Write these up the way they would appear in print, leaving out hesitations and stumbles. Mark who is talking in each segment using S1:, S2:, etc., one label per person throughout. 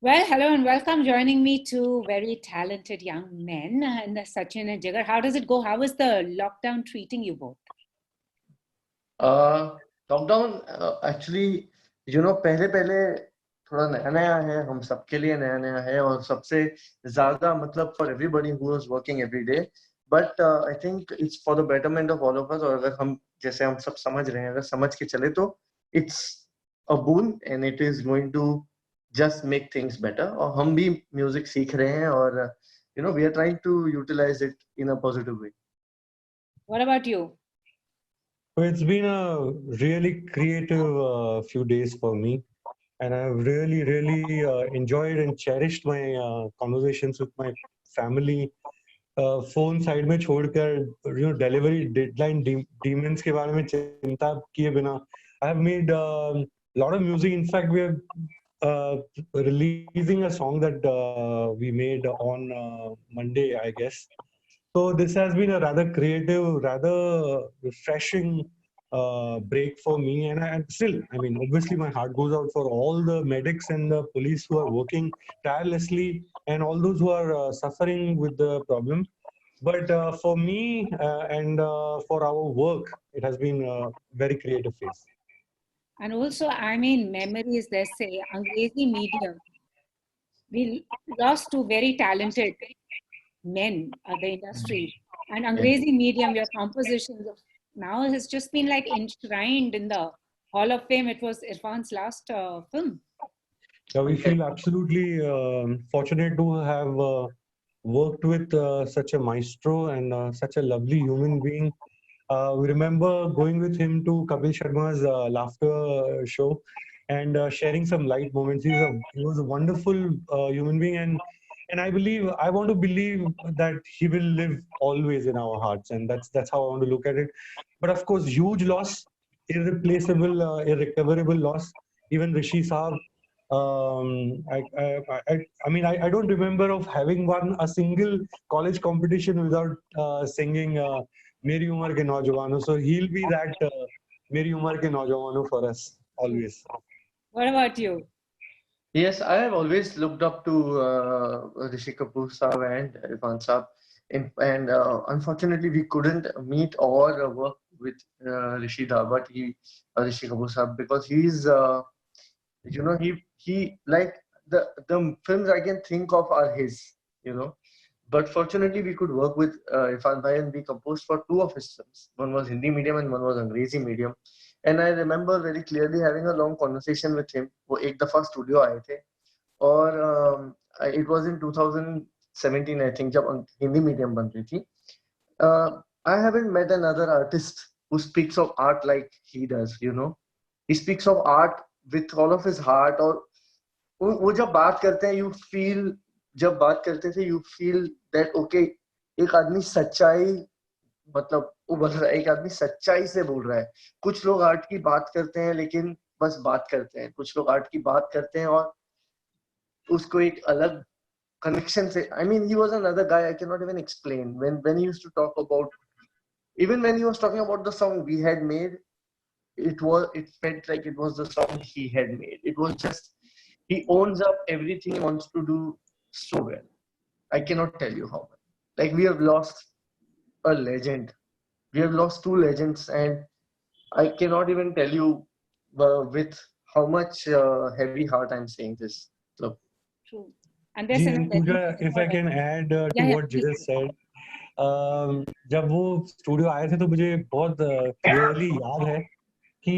S1: Well, hello and welcome. Joining me two very talented young men, and Sachin and Jigar. How does it go? How is the lockdown treating you both?
S2: Lockdown actually पहले पहले थोड़ा नया नया है, हम सबके लिए नया नया है और सबसे ज्यादा मतलब for everybody who was working every day. But I think it's for the betterment of all of us. और अगर हम जैसे हम सब समझ रहे हैं, अगर समझ के चले तो it's a boon and it is going to just make things better. और हम भी म्यूजिक सीख रहे हैं और we are trying to utilise it in a positive way.
S1: What about you?
S3: So it's been a really creative few days for me, and I've really enjoyed and cherished my conversations with my family. Phone side में छोड़कर delivery deadline demons के बारे में चिंता किए बिना I have made a lot of music. In fact, we are releasing a song that we made on Monday, I guess. So this has been a rather creative, rather refreshing break for me. And still, I mean, obviously my heart goes out for all the medics and the police who are working tirelessly and all those who are suffering with the problem. But for me and for our work, it has been a very creative phase.
S1: And also, I mean, memories, let's say, Angrezi medium. We lost two very talented men of the industry. And Angrezi medium, your compositions of now has just been like enshrined in the Hall of Fame. It was Irfan's last film.
S3: Yeah, we feel absolutely fortunate to have worked with such a maestro and such a lovely human being. We remember going with him to Kapil Sharma's laughter show and sharing some light moments. He was a wonderful human being, and I want to believe that he will live always in our hearts, and that's how I want to look at it. But of course, huge loss, irreplaceable, irrecoverable loss. Even Rishi Saab. I don't remember of having won a single college competition without singing मेरी उम्र के नौजवानों. So he'll be that मेरी उम्र के नौजवानों for us always.
S1: What about you?
S2: Yes, I have always looked up to Rishi Kapoor Saab and Irfan Saab. And unfortunately, we couldn't meet or work with Rishi Da, but Rishi Kapoor Saab, because he like the films I can think of are his, you know. But fortunately, we could work with Irfan Bhai, and we composed for two of his films. One was Hindi medium and one was Angrezi medium. And I remember very clearly having a long conversation with him. वो एक दफा studio आए थे और it was in 2017 I think, जब Hindi medium बन रही थी. I haven't met another artist who speaks of art like he does. He speaks of art with all of his heart. और वो जब बात करते हैं, जब बात करते थे, यू फील दैट ओके, एक आदमी सच्चाई, मतलब वो बोल रहा है, एक आदमी सच्चाई से बोल रहा है. कुछ लोग आर्ट की बात करते हैं लेकिन बस बात करते हैं, कुछ लोग आर्ट की बात करते हैं और उसको एक अलग connection say. I mean, he was another guy I cannot even explain. When he used to talk about, even when he was talking about the song we had made, it felt like it was the song he had made. It was just, he owns up everything he wants to do so well. I cannot tell you how much. Like, we have lost a legend. We have lost two legends, and I cannot even tell you with how much heavy heart I'm saying this. So,
S1: True. And there's
S3: ji,
S1: another.
S3: Pooja, if I can add to what Jigar said, जब वो studio आए थे तो मुझे बहुत clearly याद है कि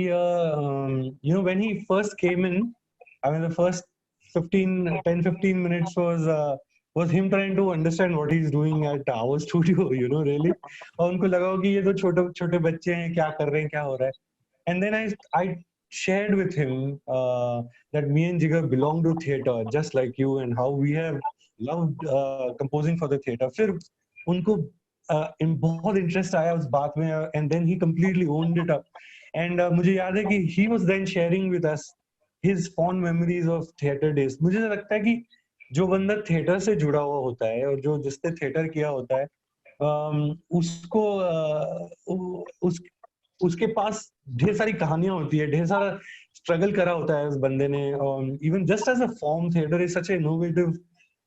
S3: when he first came in, I mean the first 10-15 minutes was him trying to understand what he's doing at our studio, really. और उनको लगा कि ये तो छोटे छोटे बच्चे हैं, क्या कर रहे हैं, क्या हो रहा है. And then I shared with him that me and Jigar belong to theatre just like you, and how we have loved composing for the theatre. फिर उनको बहुत इंटरेस्ट आया उस बात में, and then he completely owned it up. And मुझे याद है कि he was then sharing with us his fond memories of theatre days. मुझे लगता है कि जो बंदा थिएटर से जुड़ा हुआ होता है और जो जिसने थिएटर किया होता है, उसको उसके पास ढेर सारी कहानियां होती है, ढेर सारा स्ट्रगल करा होता है उस बंदे ने, even just as a form theatre is such a innovative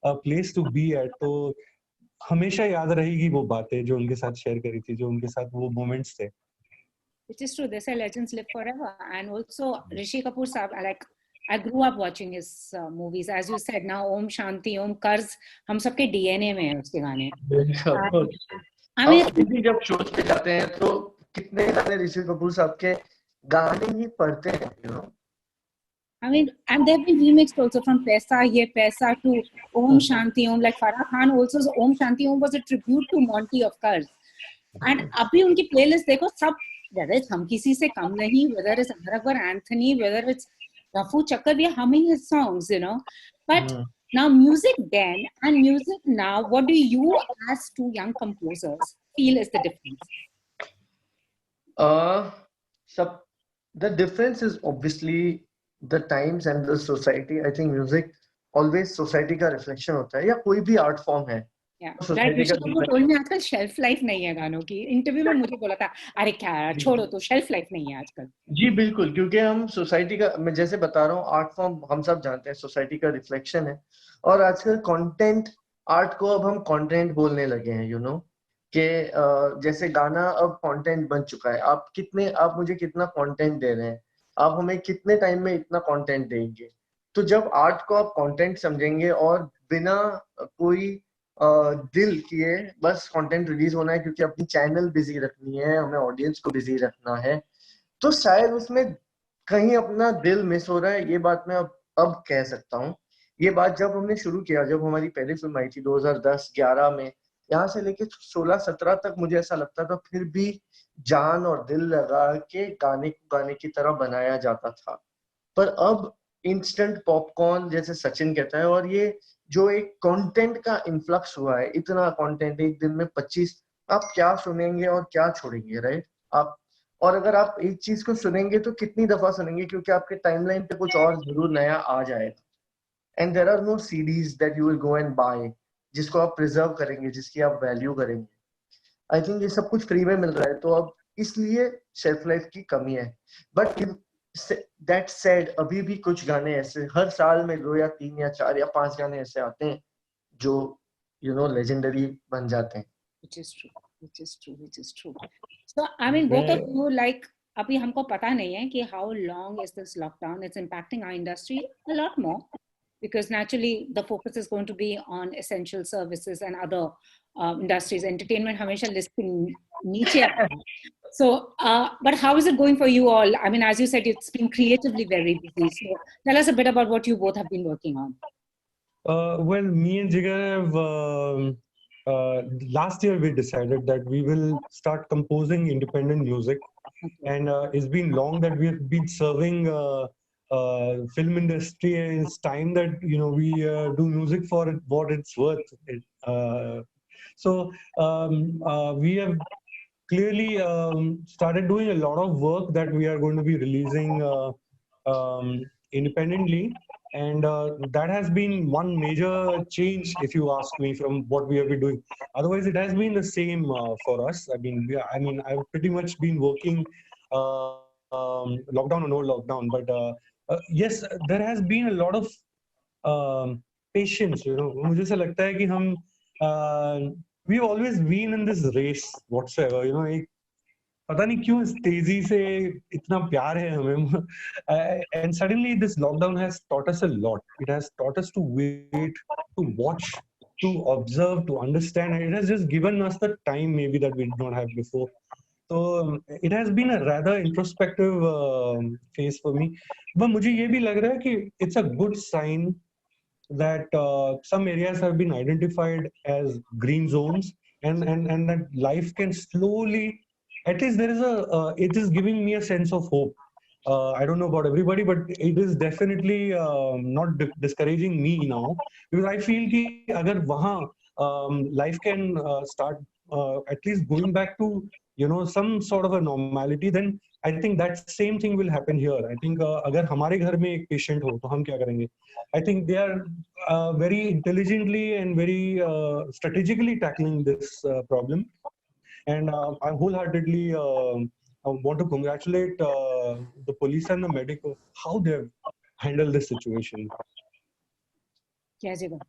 S3: place to be at. तो हमेशा याद रहेगी वो बातें जो उनके साथ शेयर करी थी, जो उनके साथ वो मोमेंट्स थे।
S1: Which is true. They say legends live forever. And also Rishi Kapoor sahab, I grew up watching his movies. As you said, now Om Shanti, Om Karz, हम सबके DNA में है उसके गाने। I mean,
S2: अभी भी जब शोज पे जाते हैं तो कितने गाने ऋषि कपूर साहब के गाने ही पढ़ते हैं, you know.
S1: I mean, and they've been remixed also from Paisa Ye Paisa to Om Shanti Om. Like Farah Khan also, Om Shanti Om was a tribute to Monty of Karz. And अभी उनकी playlist देखो, सब whether it's हम किसी से कम नहीं, whether it's Amar Akbar Anthony, whether it's Rafu Chakkar, we are humming his songs, you know. But now music then and music now, what do you as two young composers feel is the difference?
S2: The difference is obviously the times and the society. I think music always society का reflection होता है, या कोई भी art form है.
S1: Like Rishi Kapoor told me आजकल shelf life नहीं है गानों की। इंटरव्यू में मुझे बोला था, अरे क्या यार छोड़ो, तो shelf life नहीं है आजकल।
S2: जी बिल्कुल, क्योंकि हम सोसाइटी का, मैं जैसे बता रहा हूँ, आर्ट फॉर्म हम सब जानते हैं सोसाइटी का रिफ्लेक्शन है। और आजकल कंटेंट, आर्ट को अब हम कंटेंट बोलने लगे हैं, यू नो, कि जैसे गाना अब कंटेंट बन चुका है। आप मुझे कितना कंटेंट दे रहे हैं, आप हमें कितने टाइम में इतना कंटेंट देंगे। तो जब आर्ट को आप कंटेंट समझेंगे और बिना कोई दिल किए बस कंटेंट रिलीज होना है क्योंकि अपनी चैनल बिजी रखनी है, हमें ऑडियंस को बिजी रखना है, तो शायद उसमें कहीं अपना दिल मिस हो रहा है। ये बात मैं अब कह सकता हूँ। ये बात जब हमने शुरू किया, जब हमारी पहली फिल्म आई थी 2010-11 में, यहाँ से लेके 16-17 तक मुझे ऐसा लगता था फिर भी जान और दिल लगा के गाने को गाने की तरह बनाया जाता था। पर अब इंस्टेंट पॉपकॉर्न जैसे सचिन कहता है, और ये जो एक कंटेंट का इन्फ्लक्स हुआ है, इतना कंटेंट एक दिन में 25, आप क्या सुनेंगे और क्या छोड़ेंगे, राइट? आप, और अगर आप एक चीज को सुनेंगे तो कितनी दफा सुनेंगे, क्योंकि आपके टाइमलाइन पे कुछ और जरूर नया आ जाएगा। And there are no CDs that you will go and buy, जिसको आप प्रिजर्व करेंगे, जिसकी आप वैल्यू करेंगे। आई थिंक ये सब कुछ फ्री में मिल रहा है, तो अब इसलिए शेल्फ लाइफ की कमी है। बट दैट सेड, अभी भी कुछ गाने ऐसे हर साल में 2 या 3 या 4 या 5 गाने ऐसे आते हैं जो यू नो लेजेंडरी बन जाते हैं।
S1: Which is true, which is true, which is true. So I mean, both of you, like, अभी हमको पता नहीं है कि how long is this lockdown? It's impacting our industry a lot more because naturally the focus is going to be on essential services and other industries. Entertainment हमेशा list पे नीचे आता है. So, but how is it going for you all? I mean, as you said, it's been creatively very busy. So tell us a bit about what you both have been working on.
S3: Well, me and Jigar have last year we decided that we will start composing independent music, and it's been long that we have been serving film industry, and it's time that we do music for what it's worth. So we have clearly started doing a lot of work that we are going to be releasing independently. And that has been one major change, if you ask me, from what we have been doing. Otherwise, it has been the same for us. I mean, I've pretty much been working lockdown or no lockdown, but yes, there has been a lot of patience. मुझे ऐसा लगता है कि हम we've always been in this race whatsoever. एक पता नहीं क्यों इस तेजी से इतना प्यार है हमें, and suddenly this lockdown has taught us a lot. It has taught us to wait, to watch, to observe, to understand, and it has just given us the time maybe that we did not have before. So it has been a rather introspective phase for me. But मुझे ये भी लग रहा है कि it's a good sign that some areas have been identified as green zones, and that life can slowly, at least there is it is giving me a sense of hope. I don't know about everybody, but it is definitely not discouraging me now, because I feel कि अगर वहाँ life can start at least going back to some sort of a normality, then I think that same thing will happen here. I think अगर हमारे घर में एक patient हो तो हम क्या करेंगे? I think they are very intelligently and very strategically tackling this problem, and I wholeheartedly want to congratulate the police and the medic how they have handled this situation.
S1: Yes, Jigar.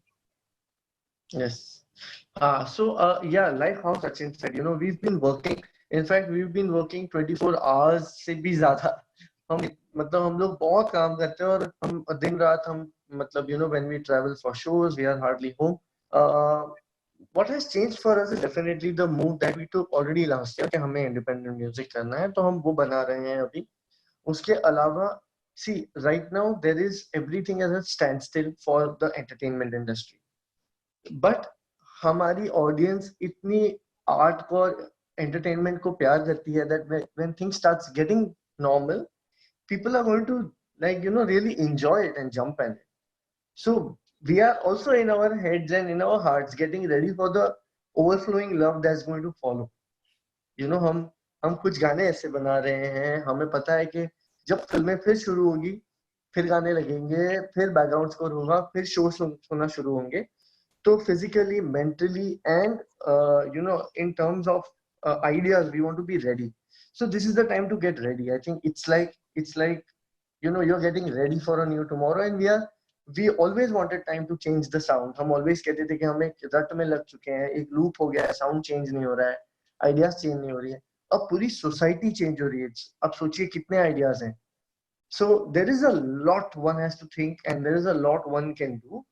S2: Yes. Yeah, like how Sachin said, we've been working. In fact, we've been working 24 hours से भी ज़्यादा. हम लोग बहुत काम करते हैं और हम दिन रात हम when we travel for shows, we are hardly home. What has changed for us is definitely the move that we took already last year कि हमें independent music करना है, तो हम वो बना रहे हैं अभी. उसके अलावा, see, right now there is everything as a standstill for the entertainment industry. But हमारी ऑडियंस इतनी आर्ट को और एंटरटेनमेंट को प्यार करती है that when things starts getting normal, people are going to really enjoy it and jump in it. So we are also in our heads and in our hearts getting ready for the overflowing love that's going to follow. हम कुछ गाने ऐसे बना रहे हैं, हमें पता है कि जब फिल्में फिर शुरू होगी, फिर गाने लगेंगे, फिर बैकग्राउंड स्कोर होगा, फिर शो होना शुरू होंगे. So physically, mentally, and in terms of ideas, we want to be ready. So this is the time to get ready. I think it's like you're getting ready for a new tomorrow, and we always wanted time to change the sound. हम always कहते थे कि हम एक रट में लग चुके हैं, एक loop हो गया है, sound change नहीं हो रहा है, ideas change नहीं हो रही है. अब पूरी society change हो रही है. अब सोचिए कितने ideas हैं. So there is a lot one has to think, and there is a lot one can do.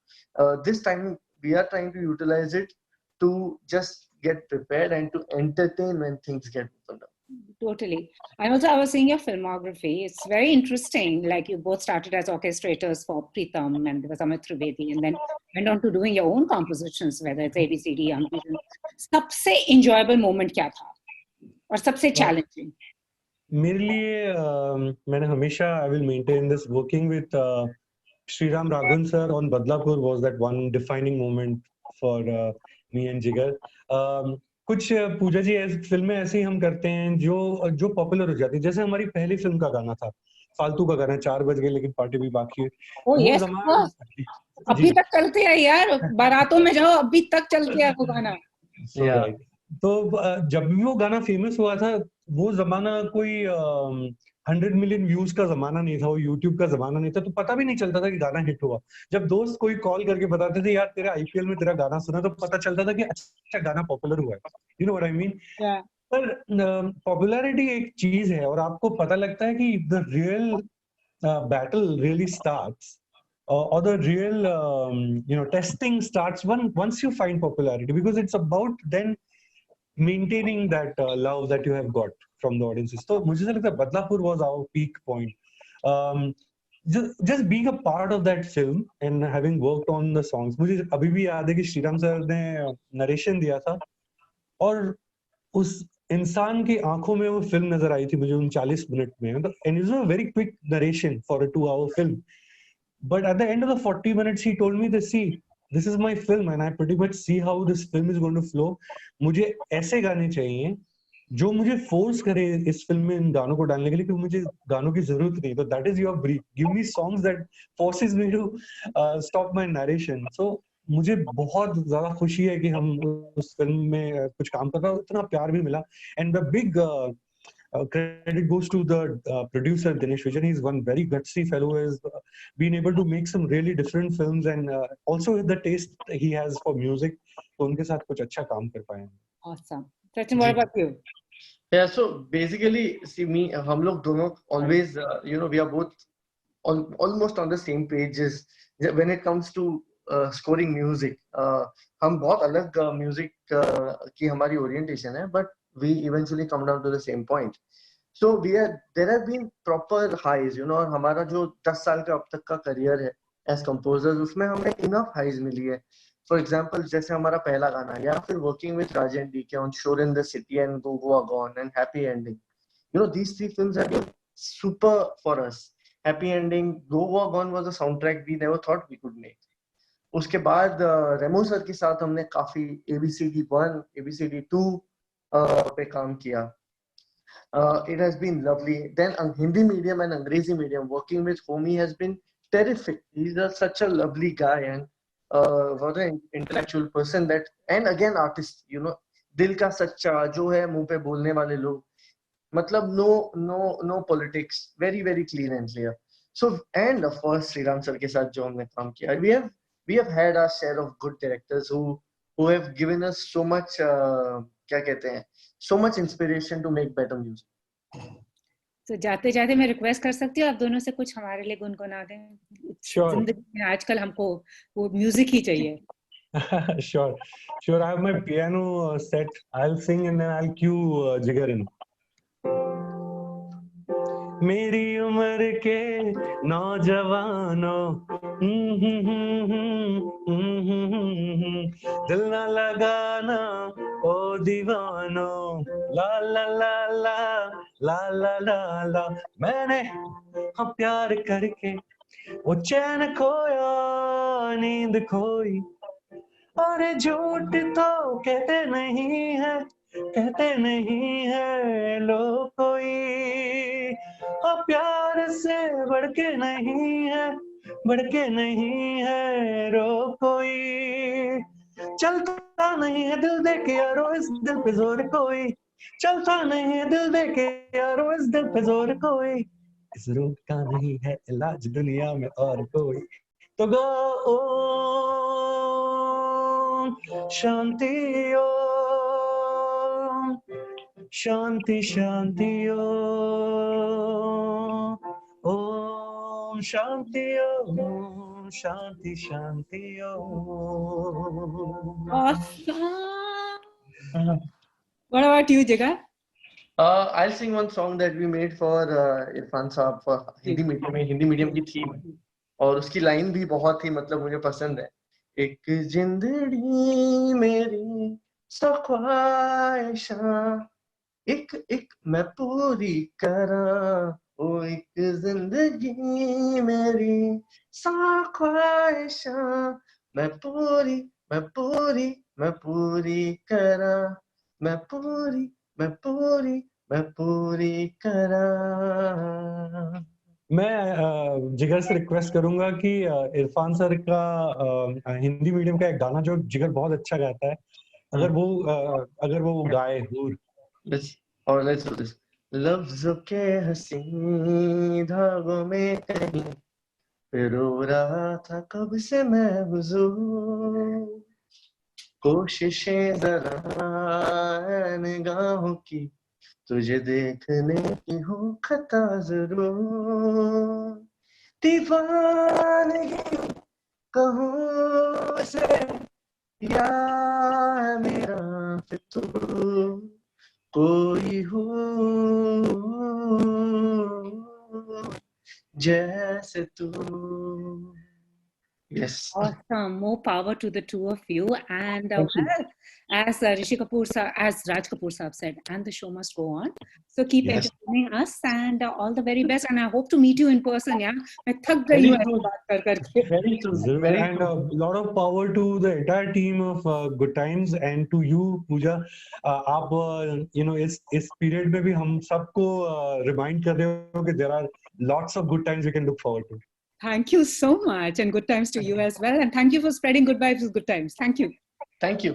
S2: This time we are trying to utilize it to just get prepared and to entertain when things get opened up.
S1: Totally. And also, I was seeing your filmography. It's very interesting. Like, you both started as orchestrators for Pritam and there was Amit Trivedi, and then went on to doing your own compositions, whether it's ABCD, Young Vision. सबसे enjoyable moment क्या था? और सबसे challenging?
S3: मेरे लिए मैंने हमेशा I will maintain this working with Sriram Raghavan sir on Badlapur was that one defining moment for me and Jigar. कुछ पूजा जी ऐसी फिल्में ऐसी हम करते हैं जो पॉपुलर हो जाती है. जैसे हमारी पहली फिल्म का गाना था, फालतू का गाना, 4 बज गए लेकिन पार्टी भी बाकी है.
S1: Oh,
S3: वो
S1: yes,
S3: जमाना
S1: अभी तक चलते हैं यार, बारातों में जाओ अभी तक चलते हैं वो गाना.
S3: Right. तो जब भी वो गाना फेमस हुआ था, वो जमाना कोई 100 मिलियन व्यूज का जमाना नहीं था, वो यूट्यूब का जमाना नहीं था, तो पता भी नहीं चलता था कि गाना हिट हुआ. जब दोस्त कोई कॉल करके बताते थे यार तेरे आईपीएल में तेरा गाना सुना, तो पता चलता था कि अच्छा गाना पॉपुलर हुआ है. You know what I mean. पर पॉपुलैरिटी एक चीज है और आपको पता लगता है कि the real battle really starts or the real testing starts once you find popularity, because it's about then maintaining that love that you have got from the audiences. So मुझे लगता है Badlapur was our peak point. Just being a part of that film and having worked on the songs, मुझे अभी भी याद है कि Shriram sir ने नरेशन दिया था और उस इंसान की आंखों में वो फिल्म नजर आई थी मुझे 39 मिनट में. And it was a very quick narration for a 2-hour film. But at the end of the 40 minutes, he told me this, see, this is my film and I pretty much see how this film is going to flow. मुझे ऐसे गाने चाहिए जो मुझे force करे इस film में इन गानों को डालने के लिए, क्योंकि मुझे गानों की जरूरत नहीं. तो that is your brief. Give me songs that forces me to stop my narration. So मुझे बहुत ज्यादा खुशी है कि हम उस फिल्म में कुछ काम कर रहे हैं, इतना प्यार भी मिला. And the big credit goes to the producer Dinesh Vijan. He's one very gutsy fellow who has been able to make some really different films, and also the taste he has for music. तो उनके साथ कुछ अच्छा काम कर पाए.
S1: Awesome. Sachin, what about you?
S2: Yeah, so basically, see me, हम लोग दोनों always, we are both almost on the same pages when it comes to scoring music. हम बहुत अलग music की हमारी orientation है, but we eventually come down to the same point. So there have been proper highs, और हमारा जो 10 साल का अब तक का career है as composers, उसमें हमें enough highs मिली है. For example, जैसे हमारा पहला गाना, या फिर working with Rajan DK on Shore in the City and Go Goa Gone and Happy Ending. These 3 films have been super for us. Happy Ending, Go Goa Gone was a soundtrack we never thought we could make. उसके बाद रेमो sir के साथ हमने काफी ABCD1, ABCD2 पे काम किया. It has been lovely. Then Hindi medium and Angrezi medium, working with Homi has been terrific. He's such a lovely guy and what an intellectual person, that, and again artist, दिल का सच्चा जो है मुंह पे बोलने वाले लोग. मतलब no politics, very clean and clear. So and of course Shriram sir के साथ जो हमने काम किया, we have had our share of good directors who have given us so much क्या कहते हैं, so much inspiration to make better music.
S1: तो जाते जाते मैं रिक्वेस्ट कर सकती हूँ आप दोनों से कुछ हमारे लिए गुनगुना दें.
S3: Sure.
S1: जिंदगी में आजकल हमको वो म्यूजिक ही चाहिए.
S3: Sure. I have my piano set. I'll sing and then I'll cue Jigar in. मेरी उम्र के नौजवानों, दिल न लगाना ओ दीवानों, ला ला ला ला ला ला ला ला. मैंने हाँ प्यार करके वो चैन खोया, नींद खोई, अरे झूठ तो कहते नहीं है लोग कोई, हाँ प्यार से बढ़ के नहीं है रो कोई. चलता नहीं है दिल दे के यारो इस दिल पे जोर कोई, चलता नहीं है दिल दे के यारो इस दिल पे जोर कोई, इस रोग का नहीं है इलाज दुनिया में और कोई. तो गो ओम शांति ओम, शांति शांति ओम शांति ओम, शांति Shanti Om.
S1: Awesome. What about you, Jigar?
S2: I'll sing one song that we made for Irfan Saab for Hindi medium की थीम, और उसकी लाइन भी बहुत ही मतलब मुझे पसंद है. एक जिंदड़ी मेरी सौ ख्वाहिशां, एक मैं पूरी करा, ओ एक जिंदगी मेरी सौ ख्वाहिशां, मैं पूरी करा, मैं पूरी करा.
S3: मैं जिगर से रिक्वेस्ट करूंगा कि इरफान सर का हिंदी मीडियम का एक गाना जो जिगर बहुत अच्छा गाता है, अगर वो गाए हूर.
S2: Let's do this. लफ्ज़ों के हसीन धागों में कहीं पे रो रहा था कब से मैं हुजूर, कोशिशें जरा निगाहों की तुझे देखने की हूँ खता जरूर, दीवानगी कहूँ से या मेरा फितूर, कोई हो जैसे तू. Yes.
S1: Awesome. More power to the two of you. And well, as Rishi Kapoor, as Raj Kapoor Saab said, and the show must go on. So keep entertaining us, and all the very best. And I hope to meet you in person. Yeah, मैं थक गई हूँ ऐसे बात करके.
S2: Very true.
S3: And a lot of power to the entire team of Good Times and to you, Pooja. आप इस period में भी हम सबको remind कर रहे हो कि there are lots of good times we can look forward to.
S1: Thank you so much, and good times to you as well. And thank you for spreading good vibes with Good Times. Thank you.
S2: Thank you.